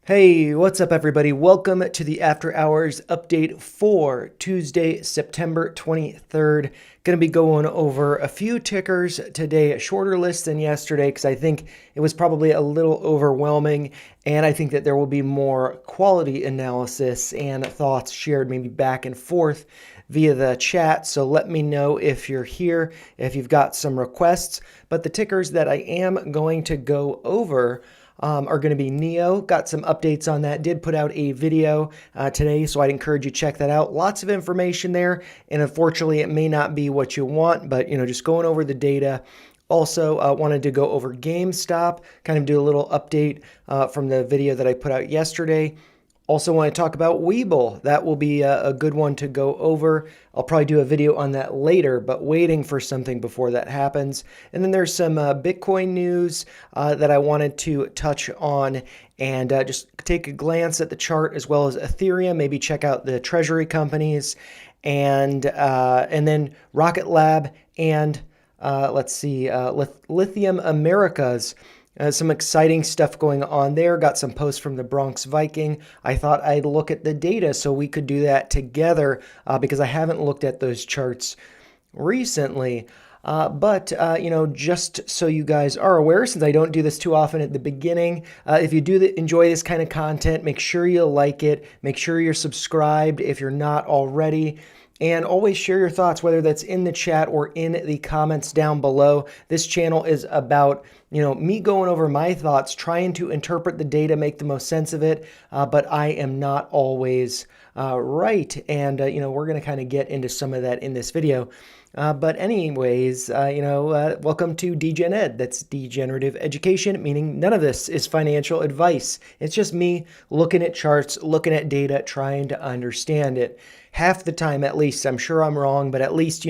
Hey, what's up, everybody? Welcome to the After Hours update for Tuesday, September 23rd. Going to be going over a few tickers today, a shorter list than yesterday because I think it was probably a little overwhelming, and I think that there will be more quality analysis and thoughts shared maybe back and forth via the chat. So let me know if you're here, if you've got some requests. But the tickers that I am going to go over are going to be NIO. Got some updates on that. Did put out a video today, so I'd encourage you to check that out. Lots of information there, and unfortunately, it may not be what you want, but just going over the data. Also, wanted to go over GameStop, kind of do a little update from the video that I put out yesterday. Also want to talk about Webull. That will be a good one to go over. I'll probably do a video on that later, but waiting for something before that happens. And then there's some Bitcoin news that I wanted to touch on and just take a glance at the chart as well as Ethereum, maybe check out the treasury companies and then Rocket Lab and let's see, Lithium Americas. Some exciting stuff going on there. Got some posts from the Bronx Viking. I thought I'd look at the data so we could do that together because I haven't looked at those charts recently. But just so you guys are aware, since I don't do this too often at the beginning, if you do enjoy this kind of content, make sure you like it. Make sure you're subscribed if you're not already. And always share your thoughts, whether that's in the chat or in the comments down below. This channel is about, me going over my thoughts, trying to interpret the data, make the most sense of it. But I am not always right. And, we're going to kind of get into some of that in this video. But anyways, welcome to Degen Ed. That's degenerative education, meaning none of this is financial advice. It's just me looking at charts, looking at data, trying to understand it. Half the time, at least, I'm sure I'm wrong, but at least,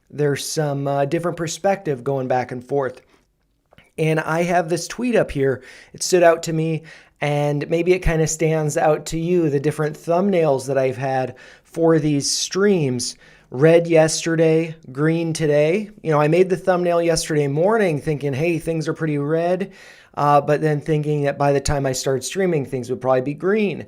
there's some different perspective going back and forth. And I have this tweet up here. It stood out to me, and maybe it kind of stands out to you, the different thumbnails that I've had for these streams. Red yesterday, green today. I made the thumbnail yesterday morning thinking, hey, things are pretty red, but then thinking that by the time I start streaming, things would probably be green.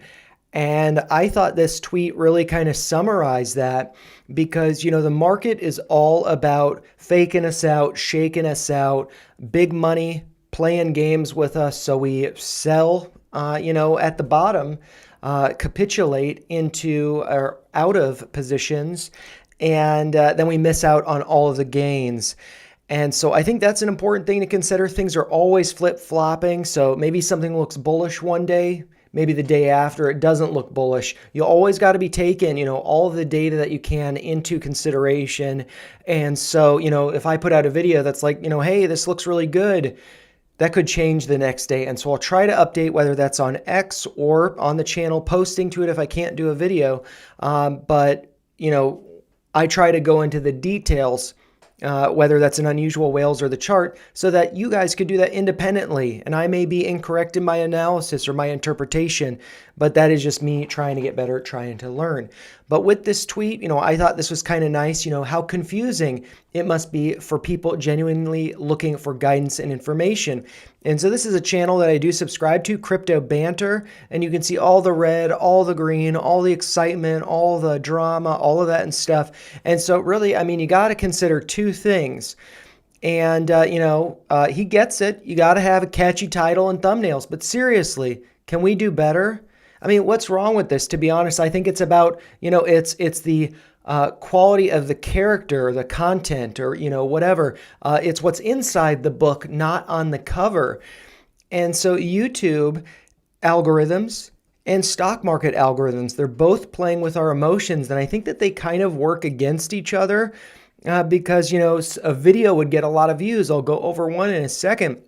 And I thought this tweet really kind of summarized that because, the market is all about faking us out, shaking us out, big money, playing games with us. So we sell, at the bottom, capitulate into or out of positions, and then we miss out on all of the gains. And so I think that's an important thing to consider. Things are always flip-flopping. So maybe something looks bullish one day, maybe the day after it doesn't look bullish. You always got to be taking, all of the data that you can into consideration. And so, if I put out a video that's like, hey, this looks really good, that could change the next day. And so I'll try to update, whether that's on X or on the channel, posting to it if I can't do a video. But I try to go into the details, whether that's an unusual whales or the chart, so that you guys could do that independently. And I may be incorrect in my analysis or my interpretation, but that is just me trying to get better, trying to learn. But with this tweet, I thought this was kind of nice, how confusing it must be for people genuinely looking for guidance and information. And so this is a channel that I do subscribe to, Crypto Banter, and you can see all the red, all the green, all the excitement, all the drama, all of that and stuff. And so really, you got to consider two things. And, he gets it. You got to have a catchy title and thumbnails. But seriously, can we do better? What's wrong with this? To be honest, I think it's about, it's the quality of the character, the content, or, whatever. It's what's inside the book, not on the cover. And so YouTube algorithms and stock market algorithms, they're both playing with our emotions. And I think that they kind of work against each other because, a video would get a lot of views. I'll go over one in a second.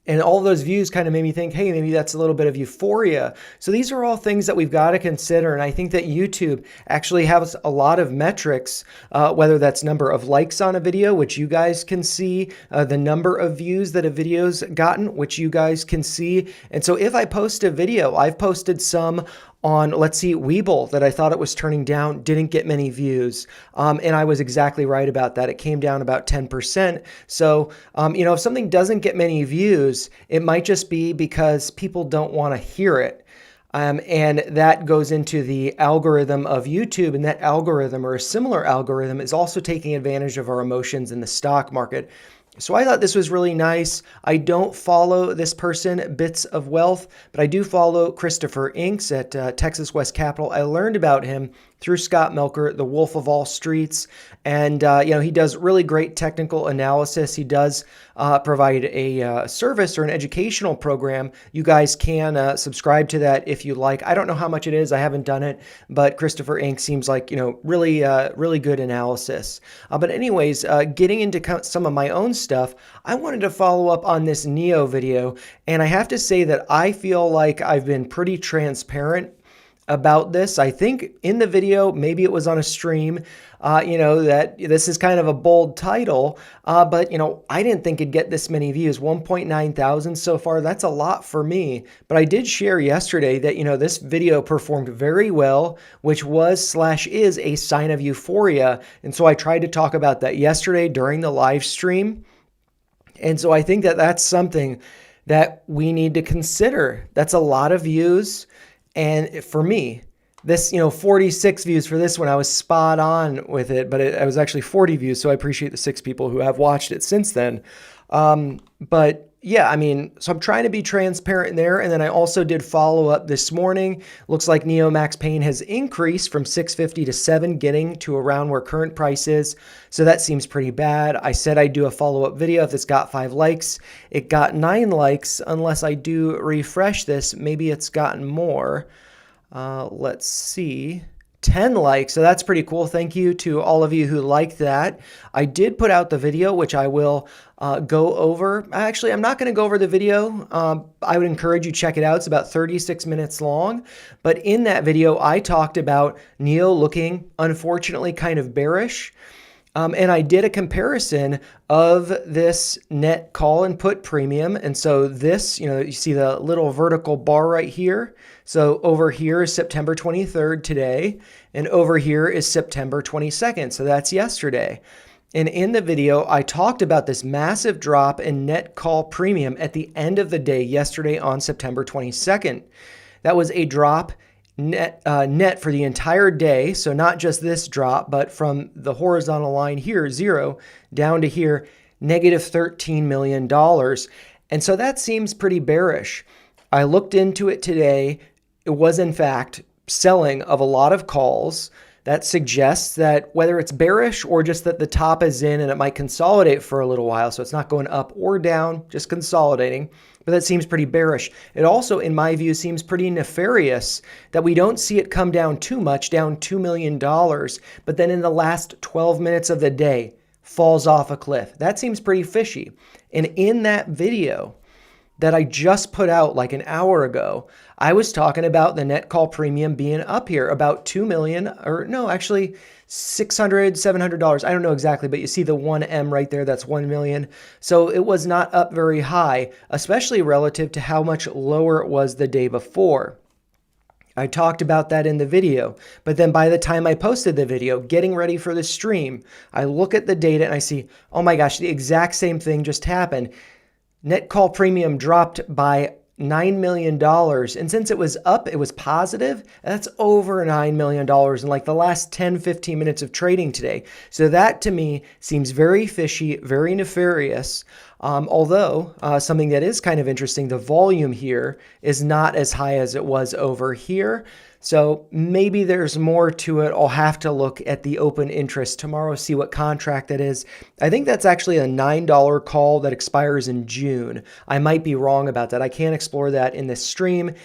And all those views kind of made me think, hey, maybe that's a little bit of euphoria. So these are all things that we've got to consider. And I think that YouTube actually has a lot of metrics, whether that's number of likes on a video, which you guys can see, the number of views that a video's gotten, which you guys can see. And so if I post a video, I've posted some on, let's see, Webull that I thought it was turning down, didn't get many views. And I was exactly right about that. It came down about 10%. So, if something doesn't get many views, it might just be because people don't want to hear it. And that goes into the algorithm of YouTube, and that algorithm, or a similar algorithm, is also taking advantage of our emotions in the stock market. So I thought this was really nice. I don't follow this person, Bits of Wealth, but I do follow Christopher Inks at Texas West Capital. I learned about him through Scott Melker, the Wolf of All Streets. And, he does really great technical analysis. He does provide a service or an educational program. You guys can subscribe to that if you like. I don't know how much it is. I haven't done it, but Christopher Inks seems like, really, really good analysis. But anyways, getting into some of my own stuff, I wanted to follow up on this NIO video. And I have to say that I feel like I've been pretty transparent about this. I think in the video, maybe it was on a stream, that this is kind of a bold title, but I didn't think it'd get this many views, 1.9 thousand so far. That's a lot for me, but I did share yesterday that, this video performed very well, which was/is a sign of euphoria. And so I tried to talk about that yesterday during the live stream. And so I think that that's something that we need to consider. That's a lot of views. And for me, this, 46 views for this one, I was spot on with it, but it was actually 40 views. So I appreciate the 6 people who have watched it since then. But yeah, so I'm trying to be transparent there. And then I also did follow up this morning. Looks like NIO Max Pain has increased from 650 to 7, getting to around where current price is. So that seems pretty bad. I said I'd do a follow-up video if this got 5 likes. It got 9 likes. Unless I do refresh this, maybe it's gotten more. Let's see. 10 likes. So that's pretty cool. Thank you to all of you who liked that. I did put out the video, which I will go over. Actually, I'm not going to go over the video. I would encourage you to check it out. It's about 36 minutes long. But in that video, I talked about NIO looking, unfortunately, kind of bearish. And I did a comparison of this net call and put premium. And so this, you see the little vertical bar right here. So over here is September 23rd today, and over here is September 22nd. So that's yesterday. And in the video, I talked about this massive drop in net call premium at the end of the day yesterday on September 22nd. That was a drop net for the entire day. So not just this drop, but from the horizontal line here, 0, down to here, negative $13 million. And so that seems pretty bearish. I looked into it today. It was, in fact, selling of a lot of calls. That suggests that whether it's bearish or just that the top is in and it might consolidate for a little while. So it's not going up or down, just consolidating. But that seems pretty bearish. It also, in my view, seems pretty nefarious that we don't see it come down too much, down $2 million, but then in the last 12 minutes of the day, falls off a cliff. That seems pretty fishy. And in that video that I just put out like an hour ago, I was talking about the net call premium being up here about $2 million, or no, actually $600, $700. I don't know exactly, but you see the 1M right there. That's 1 million. So it was not up very high, especially relative to how much lower it was the day before. I talked about that in the video, but then by the time I posted the video, getting ready for the stream, I look at the data and I see, oh my gosh, the exact same thing just happened. Net call premium dropped by $9 million. And since it was up, it was positive. That's over $9 million in like the last 10, 15 minutes of trading today. So that to me seems very fishy, very nefarious. Although something that is kind of interesting, the volume here is not as high as it was over here. So maybe there's more to it. I'll have to look at the open interest tomorrow, see what contract that is. I think that's actually a $9 call that expires in June. I might be wrong about that. I can't explore that in this stream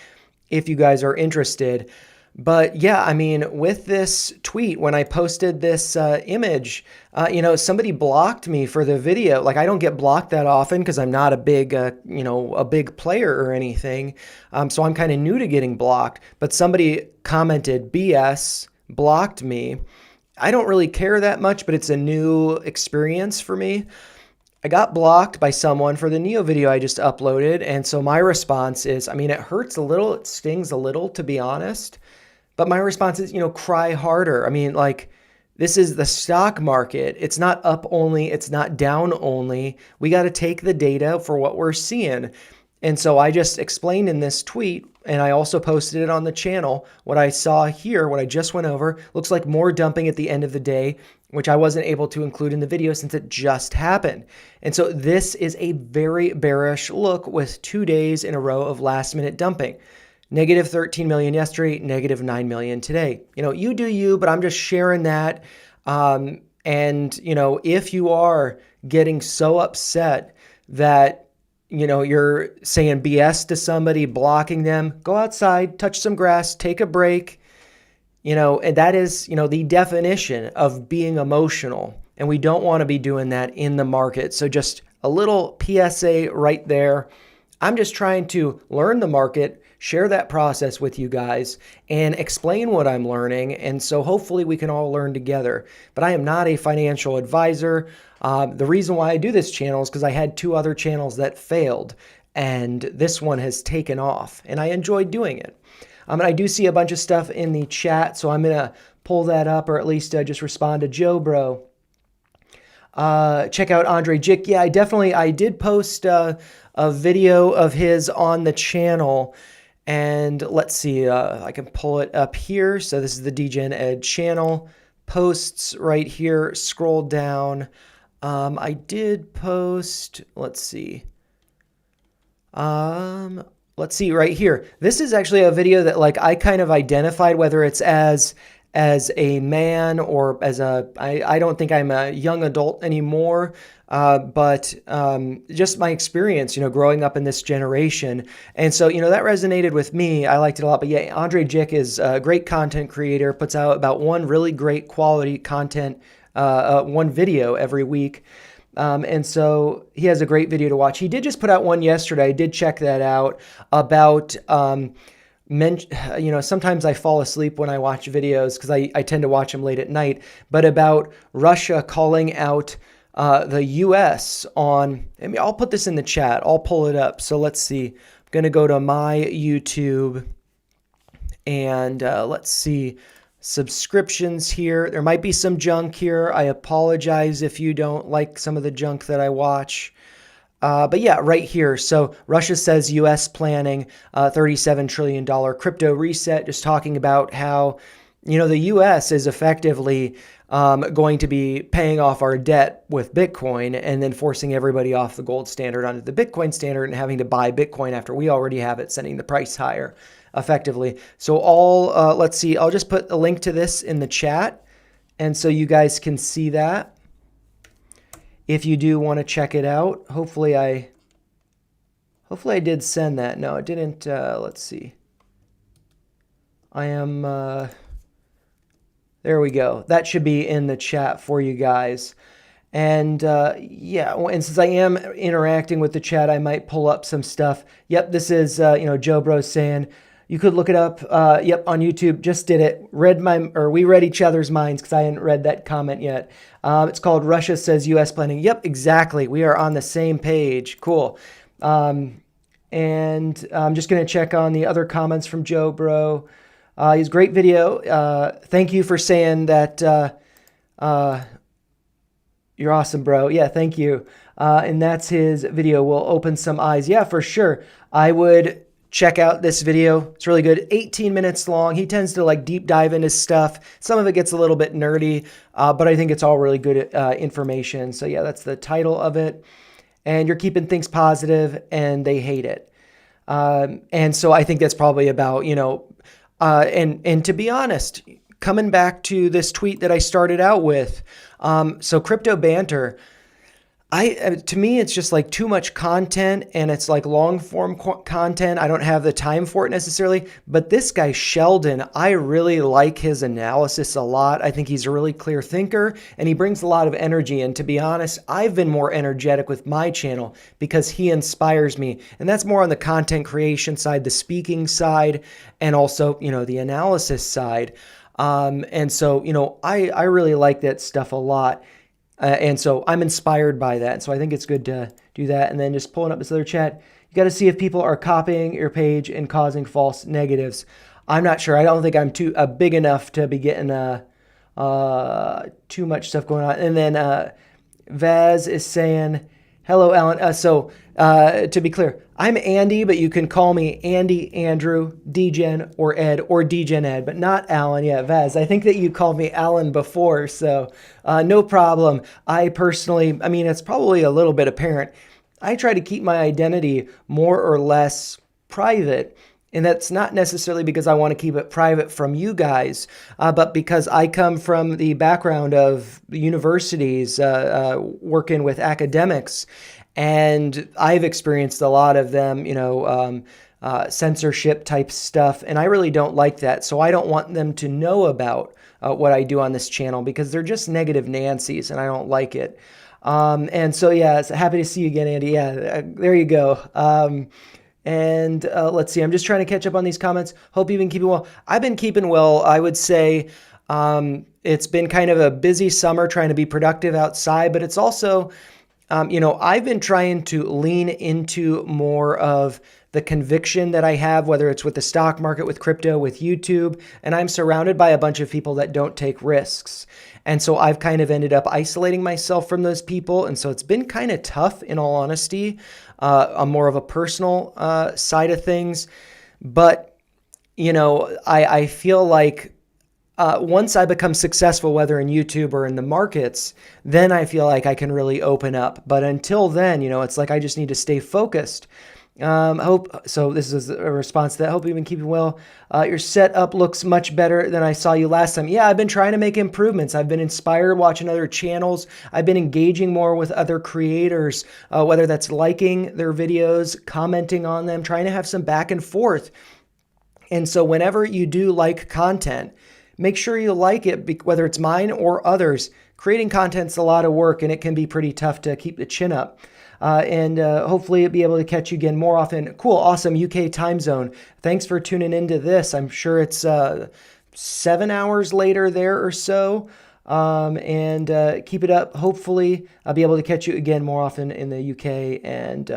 if you guys are interested. But yeah, with this tweet, when I posted this image, somebody blocked me for the video. Like, I don't get blocked that often because I'm not a big, a big player or anything. So I'm kind of new to getting blocked. But somebody commented, BS, blocked me. I don't really care that much, but it's a new experience for me. I got blocked by someone for the Neo video I just uploaded. And so my response is, I mean, it hurts a little, it stings a little, to be honest. But my response is, cry harder. I mean, like, this is the stock market. It's not up only, it's not down only. We got to take the data for what we're seeing. And so I just explained in this tweet, and I also posted it on the channel, what I saw here, what I just went over. Looks like more dumping at the end of the day, which I wasn't able to include in the video since it just happened. And so this is a very bearish look with 2 days in a row of last minute dumping. Negative 13 million yesterday, negative 9 million today. You do you, but I'm just sharing that. If you are getting so upset that you're saying BS to somebody, blocking them, go outside, touch some grass, take a break, and that is, the definition of being emotional. And we don't want to be doing that in the market. So just a little PSA right there. I'm just trying to learn the market, share that process with you guys, and explain what I'm learning. And so hopefully we can all learn together. But I am not a financial advisor. The reason why I do this channel is because I had 2 other channels that failed, and this one has taken off, and I enjoyed doing it. And I do see a bunch of stuff in the chat, so I'm going to pull that up, or at least just respond to Joe Bro. Check out Andre Jick. Yeah, I did post a video of his on the channel. And let's see, I can pull it up here. So this is the Degen Ed channel. Posts right here. Scroll down. I did post, let's see right here. This is actually a video that I kind of identified, whether it's as a man or as I don't think I'm a young adult anymore, but just my experience, growing up in this generation. And so, that resonated with me. I liked it a lot. But yeah, Andre Jick is a great content creator, puts out about one really great quality content, one video every week. And so he has a great video to watch. He did just put out one yesterday. I did check that out about, sometimes I fall asleep when I watch videos because I tend to watch them late at night, but about Russia calling out the U.S. on, I'll put this in the chat. I'll pull it up. So let's see. I'm going to go to my YouTube and let's see. Subscriptions here. There might be some junk here. I apologize if you don't like some of the junk that I watch. But yeah, right here. So Russia says U.S. planning $37 trillion crypto reset, just talking about how, the U.S. is effectively going to be paying off our debt with Bitcoin and then forcing everybody off the gold standard onto the Bitcoin standard and having to buy Bitcoin after we already have it, sending the price higher effectively. So let's see, I'll just put a link to this in the chat. And so you guys can see that. If you do want to check it out, hopefully I did send that. No, it didn't. Let's see. I am, there we go. That should be in the chat for you guys. And yeah, and since I am interacting with the chat, I might pull up some stuff. Yep, this is, Joe Bro saying, you could look it up. Yep, on YouTube. Just did it. We read each other's minds because I hadn't read that comment yet. It's called Russia Says U.S. Planning. Yep, exactly. We are on the same page. Cool. And I'm just going to check on the other comments from Joe Bro. He's a great video. Thank you for saying that you're awesome, bro. Yeah, thank you. And that's his video. Will open some eyes. Yeah, for sure. I would check out this video. It's really good. 18 minutes long. He tends to deep dive into stuff. Some of it gets a little bit nerdy, but I think it's all really good information. So yeah, that's the title of it. And you're keeping things positive and they hate it. And so I think that's probably about, and to be honest, coming back to this tweet that I started out with, so crypto banter, to me, it's just too much content and it's long form content. I don't have the time for it necessarily, but this guy Sheldon, I really like his analysis a lot. I think he's a really clear thinker and he brings a lot of energy. And to be honest, I've been more energetic with my channel because he inspires me. And that's more on the content creation side, the speaking side, and also, the analysis side. And so, I really like that stuff a lot. And so I'm inspired by that. And so I think it's good to do that. And then just pulling up this other chat, you got to see if people are copying your page and causing false negatives. I'm not sure. I don't think I'm too big enough to be getting too much stuff going on. And then Vaz is saying, hello, Alan. To be clear, I'm Andy, but you can call me Andy, Andrew, DGen, or Ed, or DGen Ed, but not Alan. Yeah, Vaz, I think that you called me Alan before, so no problem. I personally, I mean, it's probably a little bit apparent. I try to keep my identity more or less private. And that's not necessarily because I want to keep it private from you guys, but because I come from the background of universities, working with academics, and I've experienced a lot of them, censorship type stuff, and I really don't like that. So I don't want them to know about what I do on this channel because they're just negative Nancy's, and I don't like it. And so, yeah, happy to see you again, Andy. Yeah, there you go. And let's see, I'm just trying to catch up on these comments. Hope you've been keeping well. I've been keeping well. I would say it's been kind of a busy summer trying to be productive outside, but it's also, I've been trying to lean into more of the conviction that I have, whether it's with the stock market, with crypto, with YouTube, and I'm surrounded by a bunch of people that don't take risks. And so I've kind of ended up isolating myself from those people. And so it's been kind of tough, in all honesty, on more of a personal side of things. But, I feel like once I become successful, whether in YouTube or in the markets, then I feel like I can really open up. But until then, it's like I just need to stay focused. This is a response to that. Hope you've been keeping well. Your setup looks much better than I saw you last time. Yeah, I've been trying to make improvements. I've been inspired watching other channels. I've been engaging more with other creators, whether that's liking their videos, commenting on them, trying to have some back and forth. And so whenever you do like content, make sure you like it, whether it's mine or others. Creating content's a lot of work, and it can be pretty tough to keep the chin up. And hopefully be able to catch you again more often. Cool, awesome, UK time zone. Thanks for tuning into this. I'm sure it's 7 hours later there or so. And keep it up. Hopefully I'll be able to catch you again more often in the UK. And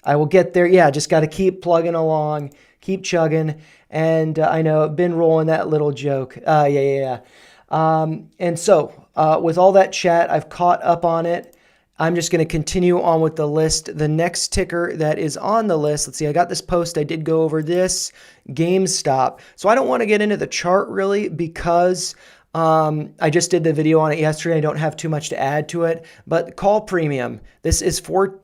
I will get there. Yeah, just got to keep plugging along, keep chugging. And I know I've been rolling that little joke. Yeah. And so with all that chat, I've caught up on it. I'm just going to continue on with the list. The next ticker that is on the list, let's see, I got this post. I did go over this, GameStop. So I don't want to get into the chart really because I just did the video on it yesterday. I don't have too much to add to it, but call premium. This is for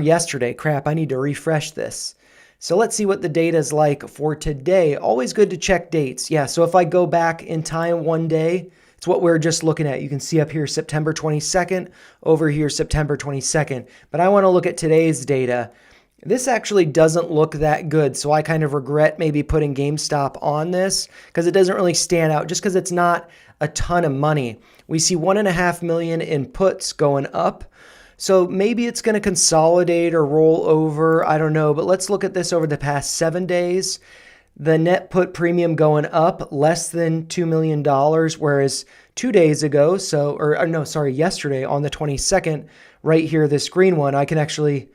yesterday. Crap, I need to refresh this. So let's see what the data is like for today. Always good to check dates. Yeah, so if I go back in time one day, it's what we're just looking at. You can see up here September 22nd, over here September 22nd. But I want to look at today's data. This actually doesn't look that good, so I kind of regret maybe putting GameStop on this because it doesn't really stand out just because it's not a ton of money. We see 1.5 million in puts going up. So maybe it's going to consolidate or roll over. I don't know, but let's look at this over the past 7 days. The net put premium going up less than $2 million, whereas 2 days ago, yesterday on the 22nd, right here, this green one, I can actually,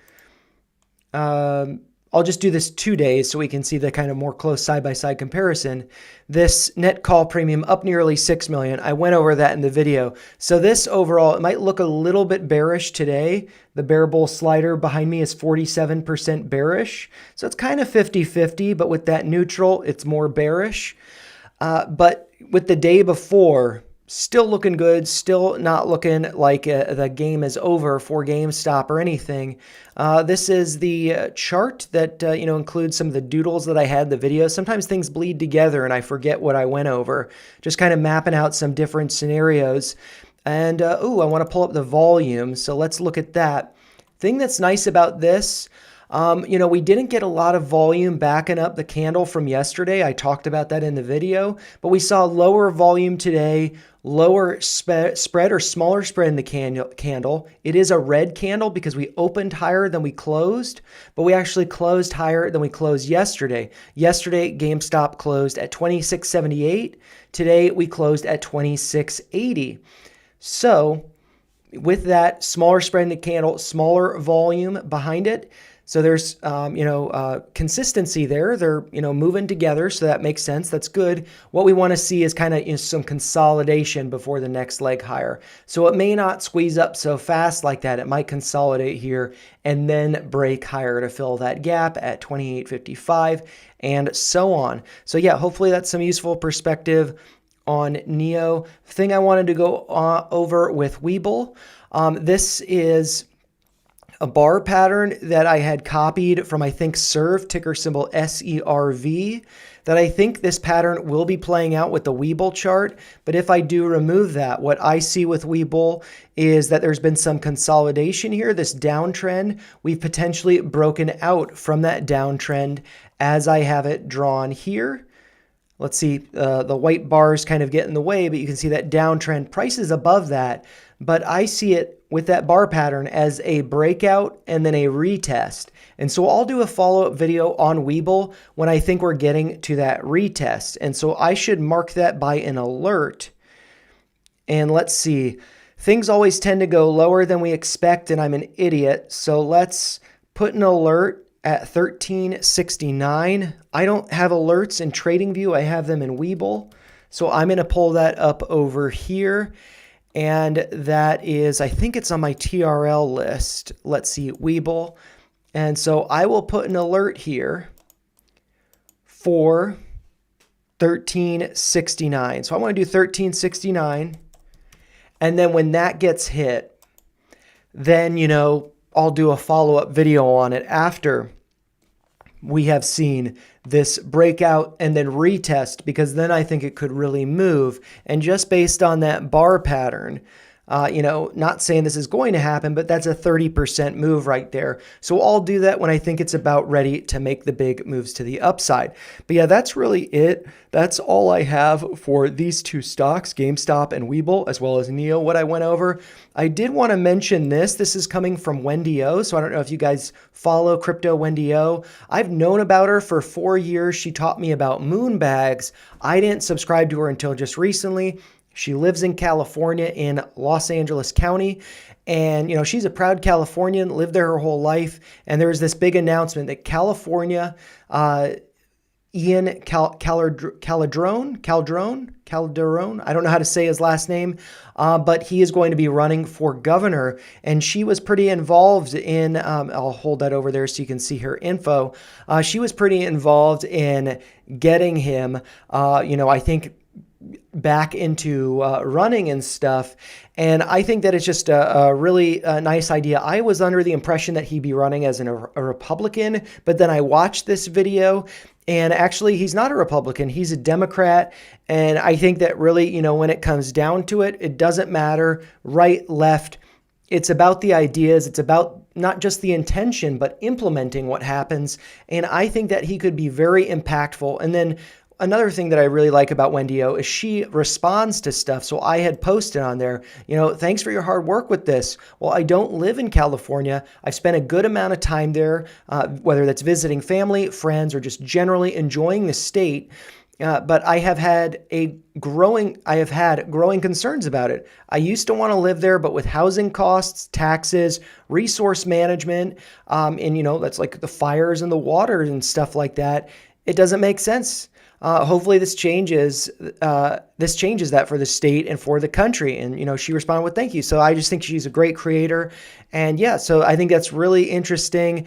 I'll just do this 2 days so we can see the kind of more close side-by-side comparison. This net call premium up nearly 6 million. I went over that in the video. So this overall, it might look a little bit bearish today. The bear bull slider behind me is 47% bearish. So it's kind of 50-50, but with that neutral, it's more bearish. But with the day before, still looking good, still not looking like the game is over for GameStop or anything. This is the chart that includes some of the doodles that I had in the video. Sometimes things bleed together and I forget what I went over. Just kind of mapping out some different scenarios. And I want to pull up the volume. So let's look at that. Thing that's nice about this, we didn't get a lot of volume backing up the candle from yesterday. I talked about that in the video, but we saw lower volume today, lower spread or smaller spread in the candle. It is a red candle because we opened higher than we closed, but we actually closed higher than we closed yesterday. Yesterday, GameStop closed at 26.78. Today, we closed at 26.80. So with that smaller spread in the candle, smaller volume behind it. So there's, consistency there. They're, moving together. So that makes sense. That's good. What we want to see is kind of some consolidation before the next leg higher. So it may not squeeze up so fast like that. It might consolidate here and then break higher to fill that gap at 28.55 and so on. So yeah, hopefully that's some useful perspective on NIO. Thing I wanted to go over with Webull. This is a bar pattern that I had copied from, I think, SERV, ticker symbol SERV, that I think this pattern will be playing out with the Webull chart. But if I do remove that, what I see with Webull is that there's been some consolidation here, this downtrend. We've potentially broken out from that downtrend as I have it drawn here. Let's see, the white bars kind of get in the way, but you can see that downtrend. Price is above that, but I see it with that bar pattern as a breakout and then a retest. And so I'll do a follow-up video on Webull when I think we're getting to that retest. And so I should mark that by an alert. And let's see, things always tend to go lower than we expect, and I'm an idiot. So let's put an alert at 1369. I don't have alerts in TradingView. I have them in Webull. So I'm going to pull that up over here. And that is, I think it's on my TRL list. Let's see, Webull. And so I will put an alert here for 1369. So I want to do 1369. And then when that gets hit, then, I'll do a follow-up video on it after we have seen this breakout and then retest, because then I think it could really move. And just based on that bar pattern, not saying this is going to happen, but that's a 30% move right there. So I'll do that when I think it's about ready to make the big moves to the upside. But yeah, that's really it. That's all I have for these two stocks, GameStop and Webull, as well as NIO, what I went over. I did want to mention this. This is coming from Wendy O. So I don't know if you guys follow Crypto Wendy O. I've known about her for 4 years. She taught me about Moonbags. I didn't subscribe to her until just recently. She lives in California in Los Angeles County. And, she's a proud Californian, lived there her whole life. And there was this big announcement that California, Ian Calderon, I don't know how to say his last name, but he is going to be running for governor. And she was pretty involved in, I'll hold that over there so you can see her info. She was pretty involved in getting him, I think, back into running and stuff. And I think that it's just a really nice idea. I was under the impression that he'd be running as a Republican, but then I watched this video and actually he's not a Republican, he's a Democrat. And I think that really, when it comes down to it, it doesn't matter right, left. It's about the ideas. It's about not just the intention, but implementing what happens. And I think that he could be very impactful. And then another thing that I really like about Wendy O is she responds to stuff. So I had posted on there, thanks for your hard work with this. Well, I don't live in California. I've spent a good amount of time there, whether that's visiting family, friends, or just generally enjoying the state. But I have had growing concerns about it. I used to want to live there, but with housing costs, taxes, resource management, and that's like the fires and the water and stuff like that, it doesn't make sense. Hopefully this changes that for the state and for the country. And, she responded with thank you. So I just think she's a great creator. And yeah, so I think that's really interesting.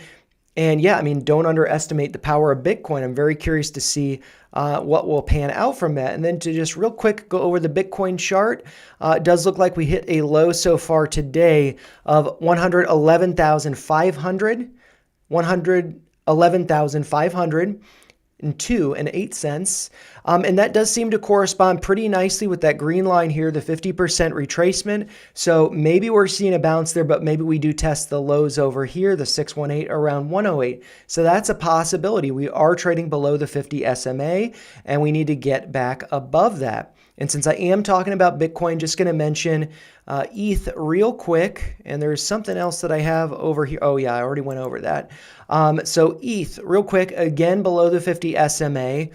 And yeah, don't underestimate the power of Bitcoin. I'm very curious to see what will pan out from that. And then to just real quick go over the Bitcoin chart, it does look like we hit a low so far today of 111,500, 111,502.08. And that does seem to correspond pretty nicely with that green line here, the 50% retracement. So maybe we're seeing a bounce there, but maybe we do test the lows over here, the 618 around 108. So that's a possibility. We are trading below the 50 SMA and we need to get back above that. And since I am talking about Bitcoin, just going to mention ETH real quick. And there's something else that I have over here. Oh, yeah, I already went over that. So ETH real quick, again, below the 50 SMA.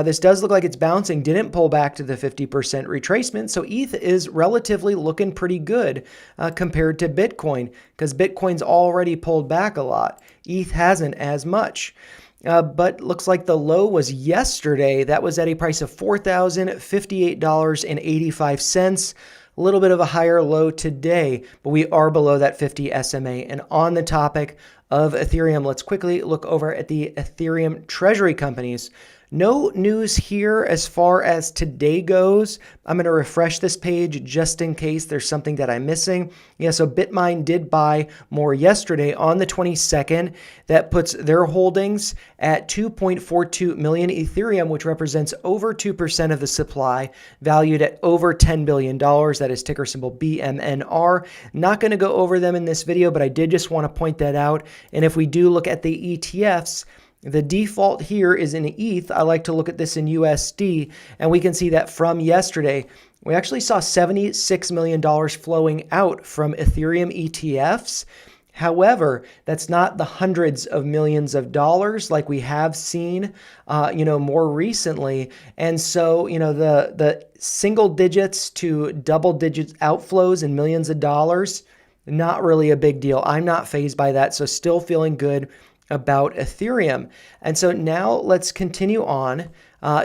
This does look like it's bouncing, didn't pull back to the 50% retracement. So ETH is relatively looking pretty good compared to Bitcoin, because Bitcoin's already pulled back a lot. ETH hasn't as much. But looks like the low was yesterday. That was at a price of $4,058.85. A little bit of a higher low today, but we are below that 50 SMA. And on the topic of Ethereum, let's quickly look over at the Ethereum treasury companies. No news here as far as today goes. I'm going to refresh this page just in case there's something that I'm missing. Yeah, so Bitmain did buy more yesterday on the 22nd. That puts their holdings at 2.42 million Ethereum, which represents over 2% of the supply, valued at over $10 billion. That is ticker symbol BMNR. Not going to go over them in this video, but I did just want to point that out. And if we do look at the ETFs, the default here is in ETH. I like to look at this in USD, and we can see that from yesterday, we actually saw $76 million flowing out from Ethereum ETFs. However, that's not the hundreds of millions of dollars like we have seen, more recently. And so, the single digits to double digits outflows in millions of dollars, not really a big deal. I'm not fazed by that, so still feeling good about Ethereum. And so now let's continue on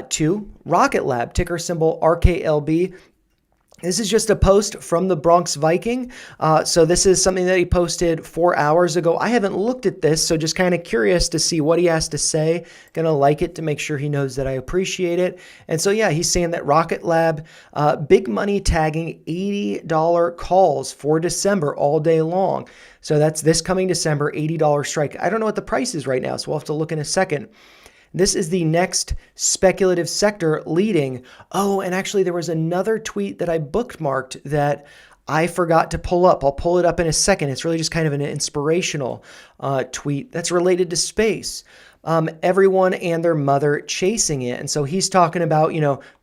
to Rocket Lab, ticker symbol RKLB. This is just a post from the Bronx Viking. So this is something that he posted 4 hours ago. I haven't looked at this, so just kind of curious to see what he has to say. Gonna like it to make sure he knows that I appreciate it. And so yeah, he's saying that Rocket Lab, big money tagging $80 calls for December all day long. So that's this coming December, $80 strike. I don't know what the price is right now, so we'll have to look in a second. This is the next speculative sector leading. Oh, and actually there was another tweet that I bookmarked that I forgot to pull up. I'll pull it up in a second. It's really just kind of an inspirational tweet that's related to space. Everyone and their mother chasing it. And so he's talking about,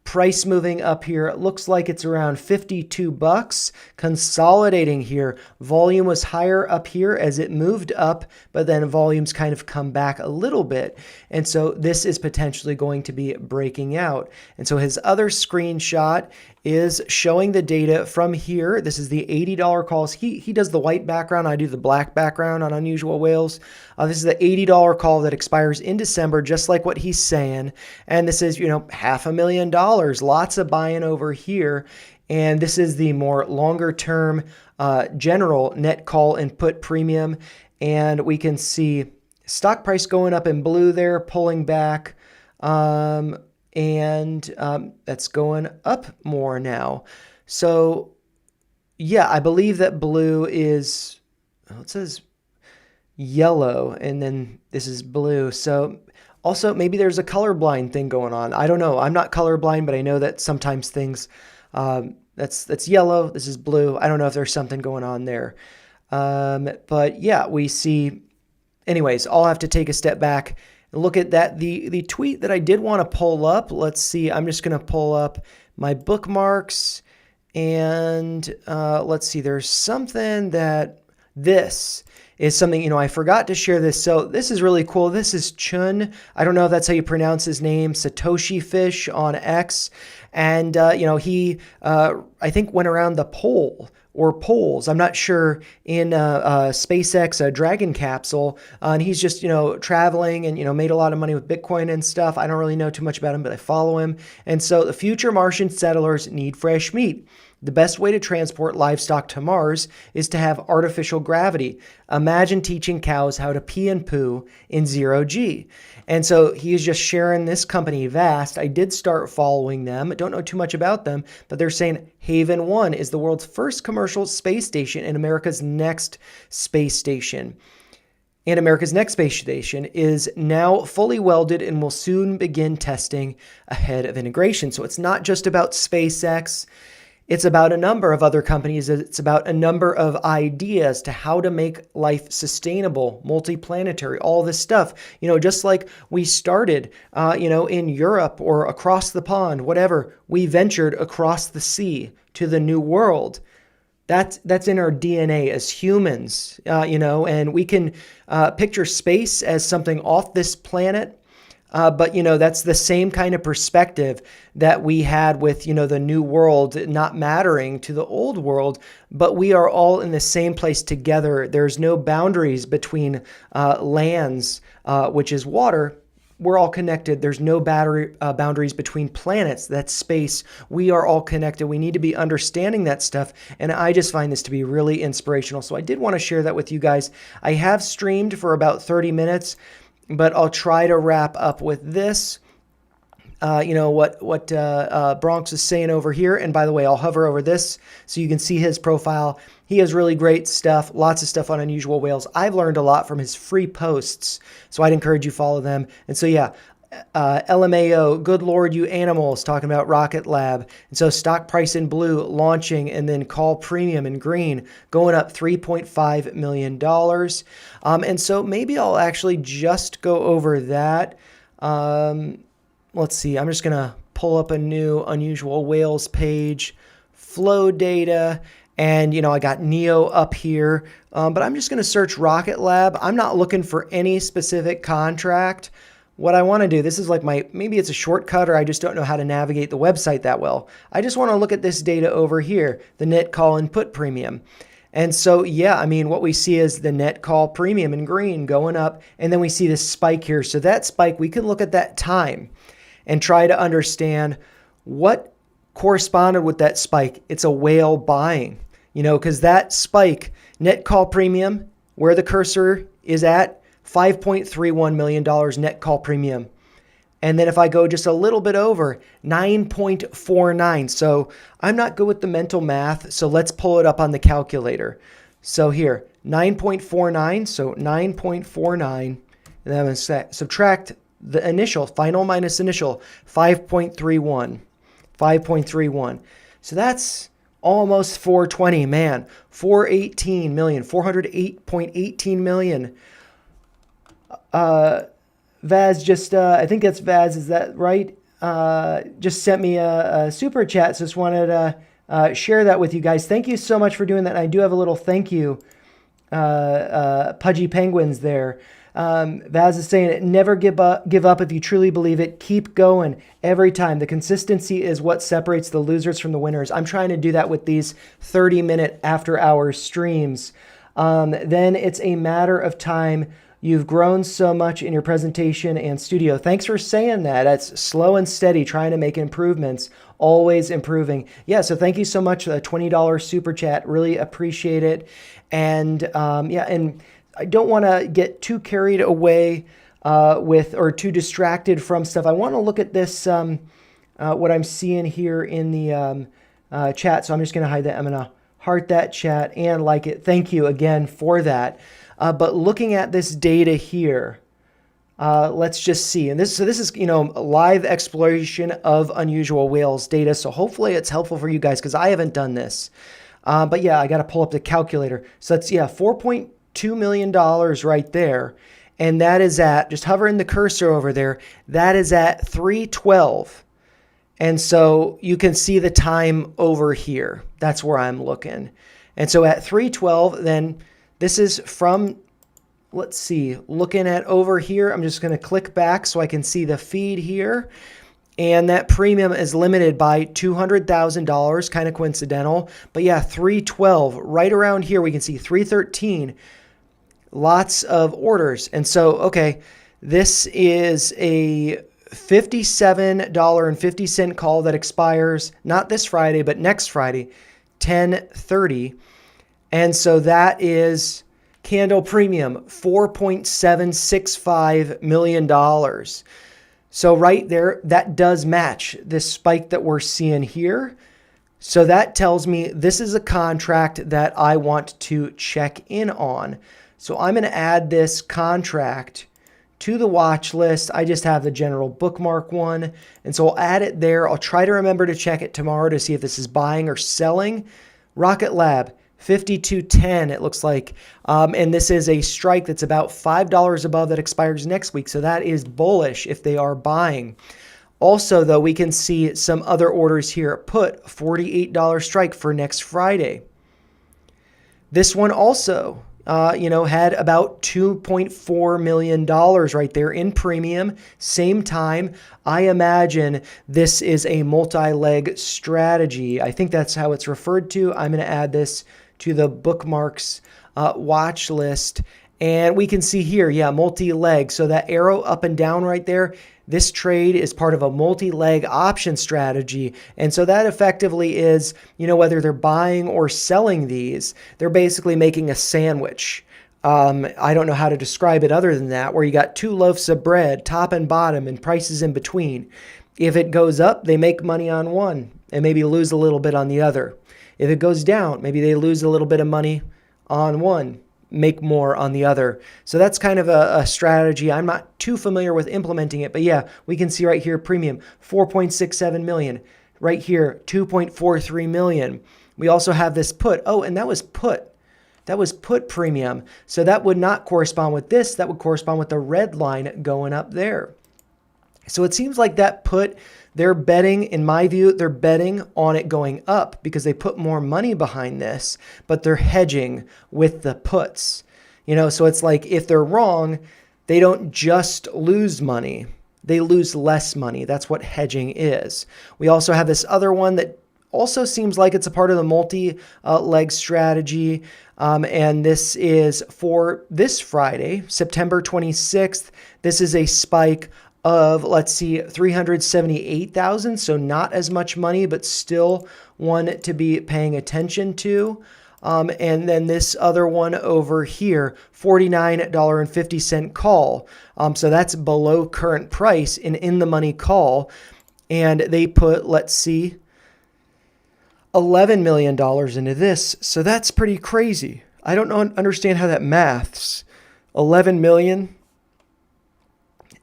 price moving up here. It looks like it's around $52, consolidating here. Volume was higher up here as it moved up, but then volumes kind of come back a little bit. And so this is potentially going to be breaking out. And so his other screenshot is showing the data from here. This is the $80 calls. He does the white background. I do the black background on Unusual Whales. This is the $80 call that expires in December, just like what he's saying. And this is, $500,000. Lots of buying over here. And this is the more longer term general net call and put premium. And we can see stock price going up in blue there, pulling back. And that's going up more now. So yeah, I believe that blue is, it says yellow, and then this is blue. So also maybe there's a colorblind thing going on. I don't know. I'm not colorblind, but I know that sometimes things, that's yellow. This is blue. I don't know if there's something going on there. But yeah, we see, anyways, I'll have to take a step back and look at that. The tweet that I did want to pull up, let's see, I'm just going to pull up my bookmarks, and let's see, there's something that this is something, I forgot to share this. So this is really cool. This is Chun. I don't know if that's how you pronounce his name, Satoshi Fish on X. And, he, I think, went around the pole or poles, I'm not sure, in SpaceX, a Dragon capsule. And he's just, traveling and, made a lot of money with Bitcoin and stuff. I don't really know too much about him, but I follow him. And so the future Martian settlers need fresh meat. The best way to transport livestock to Mars is to have artificial gravity. Imagine teaching cows how to pee and poo in 0G. And so he is just sharing this company, Vast. I did start following them. I don't know too much about them, but they're saying Haven 1 is the world's first commercial space station and America's next space station. And America's next space station is now fully welded and will soon begin testing ahead of integration. So it's not just about SpaceX. It's about a number of other companies. It's about a number of ideas to how to make life sustainable, multiplanetary, all this stuff. Just like we started, in Europe or across the pond, whatever, we ventured across the sea to the new world. That's in our DNA as humans, and we can picture space as something off this planet. But that's the same kind of perspective that we had with, the new world not mattering to the old world, but we are all in the same place together. There's no boundaries between lands, which is water. We're all connected. There's no boundaries between planets. That's space. We are all connected. We need to be understanding that stuff. And I just find this to be really inspirational. So I did want to share that with you guys. I have streamed for about 30 minutes. But I'll try to wrap up with this. What Bronx is saying over here. And by the way, I'll hover over this so you can see his profile. He has really great stuff, lots of stuff on unusual whales. I've learned a lot from his free posts, so I'd encourage you to follow them. And so, yeah, LMAO, good Lord, you animals, talking about Rocket Lab. And so stock price in blue launching, and then call premium in green going up $3.5 million. And so maybe I'll actually just go over that. Let's see. I'm just going to pull up a new unusual whales page, flow data. And, I got NEO up here, but I'm just going to search Rocket Lab. I'm not looking for any specific contract. What I want to do, this is like maybe it's a shortcut, or I just don't know how to navigate the website that well. I just want to look at this data over here, the net call and put premium. And so, yeah, what we see is the net call premium in green going up, and then we see this spike here. So that spike, we can look at that time and try to understand what corresponded with that spike. It's a whale buying, because that spike, net call premium, where the cursor is at, $5.31 million net call premium. And then if I go just a little bit over, 9.49. So I'm not good with the mental math, so let's pull it up on the calculator. So here, 9.49, so 9.49, and then I'm going to subtract the initial, final minus initial, 5.31. 5.31. So that's almost 420, man. 418 million, 408.18 million. Vaz just, I think that's Vaz, is that right? Just sent me a super chat, so just wanted to share that with you guys. Thank you so much for doing that. And I do have a little thank you, Pudgy Penguins there. Vaz is saying it, never give up if you truly believe it. Keep going every time. The consistency is what separates the losers from the winners. I'm trying to do that with these 30-minute after-hours streams. Then it's a matter of time. You've grown so much in your presentation and studio. Thanks for saying that. That's slow and steady, trying to make improvements, always improving. Yeah, so thank you so much for the $20 super chat. Really appreciate it. And and I don't want to get too carried away or too distracted from stuff. I want to look at this, what I'm seeing here in the chat. So I'm just going to hide that. I'm going to heart that chat and like it. Thank you again for that. But looking at this data here, let's just see. And this is, live exploration of unusual whales data. So hopefully it's helpful for you guys, because I haven't done this. But yeah, I got to pull up the calculator. So that's, $4.2 million right there. And that is at, just hovering the cursor over there, that is at 3:12. And so you can see the time over here. That's where I'm looking. And so at 3:12, then this is from, let's see, looking at over here. I'm just going to click back so I can see the feed here. And that premium is limited by $200,000, kind of coincidental. But yeah, 312, right around here, we can see 313, lots of orders. And so, okay, this is a $57.50 call that expires not this Friday, but next Friday, 10/30. And so that is candle premium, $4.765 million. So right there, that does match this spike that we're seeing here. So that tells me this is a contract that I want to check in on. So I'm going to add this contract to the watch list. I just have the general bookmark one. And so I'll add it there. I'll try to remember to check it tomorrow to see if this is buying or selling. Rocket Lab, 52.10 it looks like. And this is a strike that's about $5 above that expires next week. So that is bullish if they are buying. Also, though, we can see some other orders here. Put, $48 strike for next Friday. This one also, had about $2.4 million right there in premium. Same time, I imagine this is a multi-leg strategy. I think that's how it's referred to. I'm going to add this to the bookmarks watch list. And we can see here, multi-leg. So that arrow up and down right there, this trade is part of a multi-leg option strategy. And so that effectively is, whether they're buying or selling these, they're basically making a sandwich. I don't know how to describe it other than that, where you got two loaves of bread, top and bottom, and prices in between. If it goes up, they make money on one and maybe lose a little bit on the other. If it goes down, maybe they lose a little bit of money on one, make more on the other. So that's kind of a strategy. I'm not too familiar with implementing it, but yeah, we can see right here, premium, 4.67 million. Right here, 2.43 million. We also have this put. Oh, and that was put. That was put premium. So that would not correspond with this. That would correspond with the red line going up there. So it seems like that put, they're betting, in my view, they're betting on it going up because they put more money behind this, but they're hedging with the puts. So it's like if they're wrong, they don't just lose money. They lose less money. That's what hedging is. We also have this other one that also seems like it's a part of the multi-leg strategy. And this is for this Friday, September 26th. This is a spike of, let's see, 378,000. So not as much money, but still one to be paying attention to. And then this other one over here, $49.50 call. So that's below current price in the money call. And they put, let's see, $11 million into this. So that's pretty crazy. I don't understand how that maths. 11 million.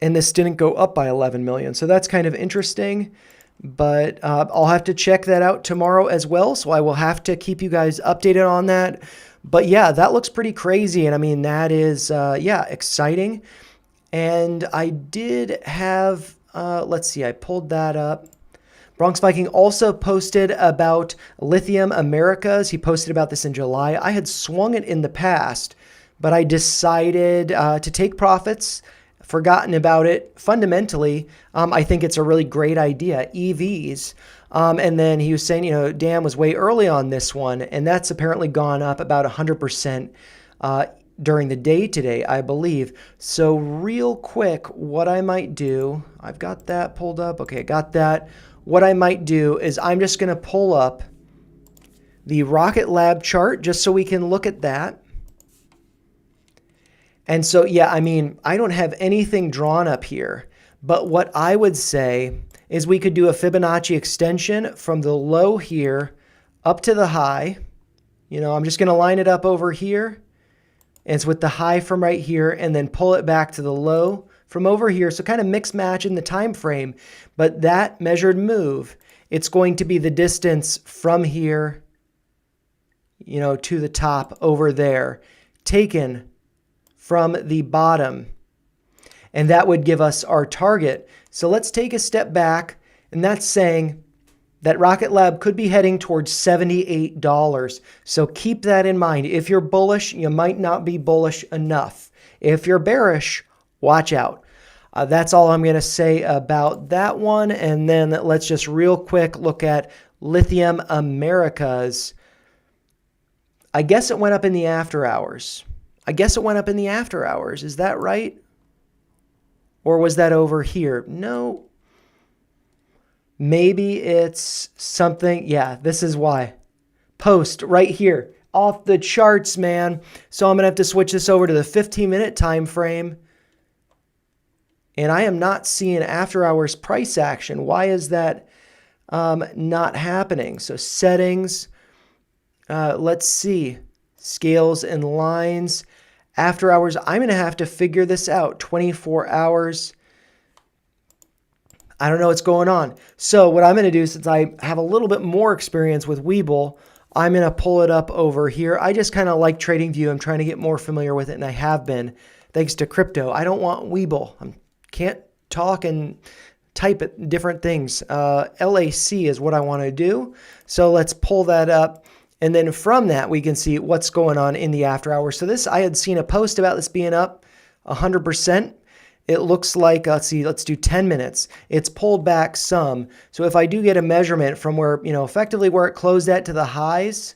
And this didn't go up by 11 million. So that's kind of interesting. But I'll have to check that out tomorrow as well. So I will have to keep you guys updated on that. But yeah, that looks pretty crazy. And I mean, that is, exciting. And I did have, let's see, I pulled that up. Bronx Viking also posted about Lithium Americas. He posted about this in July. I had swung it in the past, but I decided to take profits. Forgotten about it. Fundamentally, I think it's a really great idea, EVs. And then he was saying, Dan was way early on this one, and that's apparently gone up about 100% during the day today, I believe. So real quick, what I might do, I've got that pulled up. Okay, I got that. What I might do is I'm just going to pull up the Rocket Lab chart just so we can look at that. And so, I don't have anything drawn up here, but what I would say is we could do a Fibonacci extension from the low here up to the high. I'm just going to line it up over here. And it's with the high from right here and then pull it back to the low from over here. So kind of mix match in the time frame, but that measured move, it's going to be the distance from here, to the top over there, taken from the bottom, and that would give us our target. So let's take a step back, and that's saying that Rocket Lab could be heading towards $78. So keep that in mind. If you're bullish, you might not be bullish enough. If you're bearish, watch out. That's all I'm going to say about that one. And then let's just real quick look at Lithium Americas. I guess it went up in the after hours. Is that right? Or was that over here? No. Maybe it's something. Yeah, this is why. Post right here. Off the charts, man. So I'm going to have to switch this over to the 15-minute time frame. And I am not seeing after hours price action. Why is that not happening? So settings. Let's see. Scales and lines. After hours, I'm going to have to figure this out. 24 hours. I don't know what's going on. So what I'm going to do, since I have a little bit more experience with Webull, I'm going to pull it up over here. I just kind of like TradingView. I'm trying to get more familiar with it, and I have been, thanks to crypto. I don't want Webull. I can't talk and type at different things. LAC is what I want to do. So let's pull that up. And then from that, we can see what's going on in the after hours. So this, I had seen a post about this being up 100%. It looks like, let's see, let's do 10 minutes. It's pulled back some. So if I do get a measurement from where, effectively where it closed at to the highs,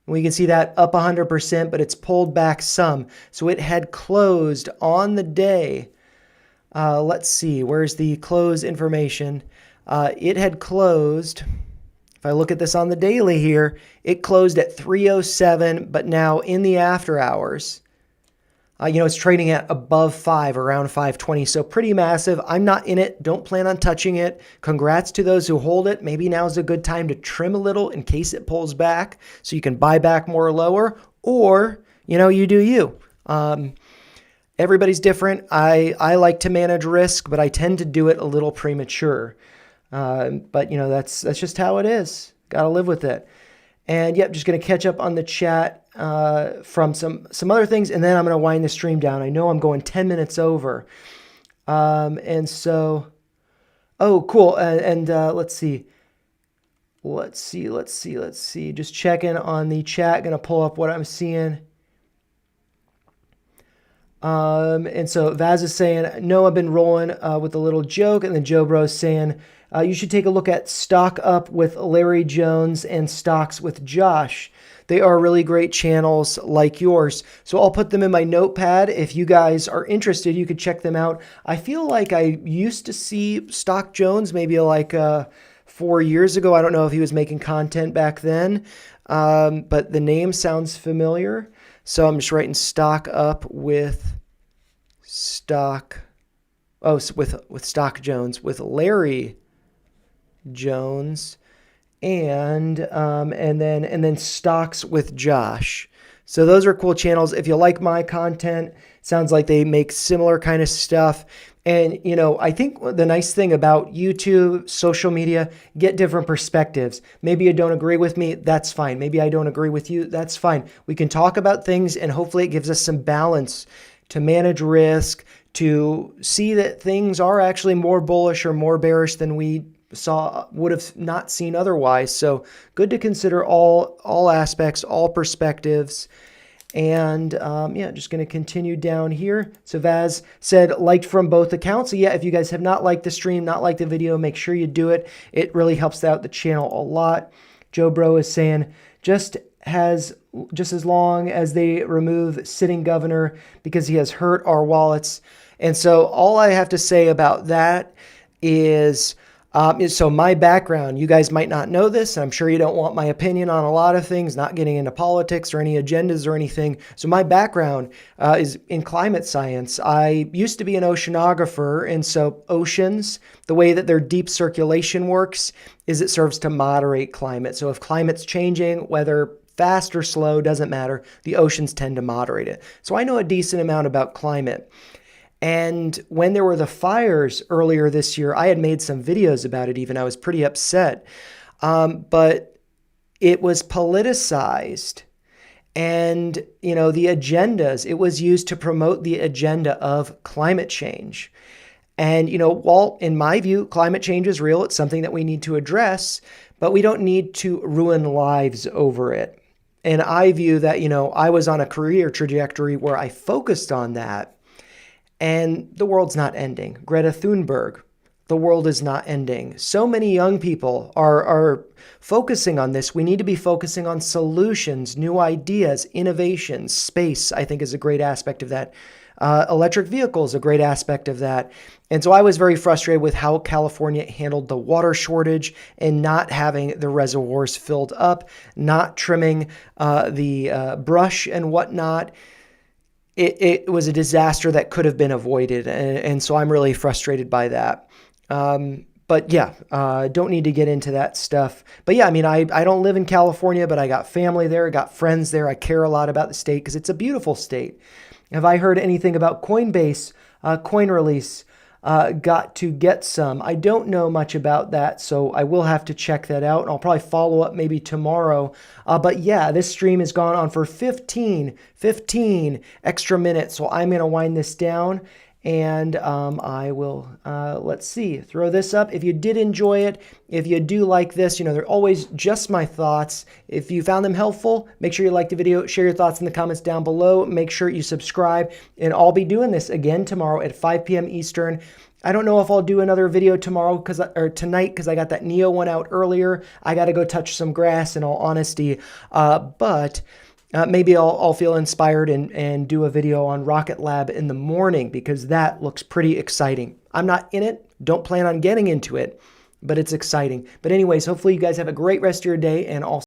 we can see that up 100%, but it's pulled back some. So it had closed on the day. Let's see, where's the close information? It had closed, if I look at this on the daily here, it closed at 307, but now in the after hours, it's trading at above 5, around 520. So pretty massive. I'm not in it. Don't plan on touching it. Congrats to those who hold it. Maybe now is a good time to trim a little in case it pulls back so you can buy back more lower, or, you do you. Everybody's different. I like to manage risk, but I tend to do it a little premature. But that's just how it is. Got to live with it. And yep, just going to catch up on the chat from some other things, and then I'm going to wind the stream down. I know I'm going 10 minutes over. And so, oh, cool. And let's see. Just checking on the chat. Going to pull up what I'm seeing. And so Vaz is saying, no, I've been rolling with a little joke. And then Joe Bro's saying, you should take a look at Stock Up with Larry Jones and Stocks with Josh. They are really great channels like yours. So I'll put them in my notepad. If you guys are interested, you could check them out. I feel like I used to see Stock Jones maybe like 4 years ago. I don't know if he was making content back then, but the name sounds familiar. So I'm just writing Stock Up with Stock. Oh, with Stock Jones, with Larry Jones, and then Stocks with Josh. So those are cool channels. If you like my content, sounds like they make similar kind of stuff. And, I think the nice thing about YouTube, social media, get different perspectives. Maybe you don't agree with me, that's fine. Maybe I don't agree with you, that's fine. We can talk about things, and hopefully it gives us some balance to manage risk, to see that things are actually more bullish or more bearish than we would have not seen otherwise. So good to consider all aspects, all perspectives. And just going to continue down here. So Vaz said, liked from both accounts. So yeah, if you guys have not liked the stream, not liked the video, make sure you do it. It really helps out the channel a lot. Joe Bro is saying, just as long as they remove sitting governor because he has hurt our wallets. And so all I have to say about that is, so my background, you guys might not know this, and I'm sure you don't want my opinion on a lot of things, not getting into politics or any agendas or anything. So my background is in climate science. I used to be an oceanographer, and so oceans, the way that their deep circulation works is it serves to moderate climate. So if climate's changing, whether fast or slow, doesn't matter, the oceans tend to moderate it. So I know a decent amount about climate. And when there were the fires earlier this year, I had made some videos about it even. I was pretty upset. But it was politicized. And, the agendas, it was used to promote the agenda of climate change. And, while in my view, climate change is real, it's something that we need to address, but we don't need to ruin lives over it. And I view that, I was on a career trajectory where I focused on that. And the world's not ending. Greta Thunberg, the world is not ending. So many young people are focusing on this. We need to be focusing on solutions, new ideas, innovations. Space, I think, is a great aspect of that. Electric vehicles, a great aspect of that. And so I was very frustrated with how California handled the water shortage and not having the reservoirs filled up, not trimming the brush and whatnot. It was a disaster that could have been avoided. And so I'm really frustrated by that. But But yeah, don't need to get into that stuff. But yeah, I mean, I don't live in California, but I got family there. I got friends there. I care a lot about the state because it's a beautiful state. Have I heard anything about Coinbase coin release? Got to get some. I don't know much about that, so I will have to check that out. And I'll probably follow up maybe tomorrow. But yeah, this stream has gone on for 15 extra minutes. So I'm going to wind this down. And I will, let's see, throw this up. If you did enjoy it, if you do like this, you know, they're always just my thoughts. If you found them helpful, make sure you like the video, share your thoughts in the comments down below. Make sure you subscribe, and I'll be doing this again tomorrow at 5 p.m. Eastern. I don't know if I'll do another video tomorrow or tonight because I got that NEO one out earlier. I got to go touch some grass in all honesty, but maybe I'll feel inspired and do a video on Rocket Lab in the morning because that looks pretty exciting. I'm not in it, don't plan on getting into it, but it's exciting. But anyways, hopefully you guys have a great rest of your day, and I'll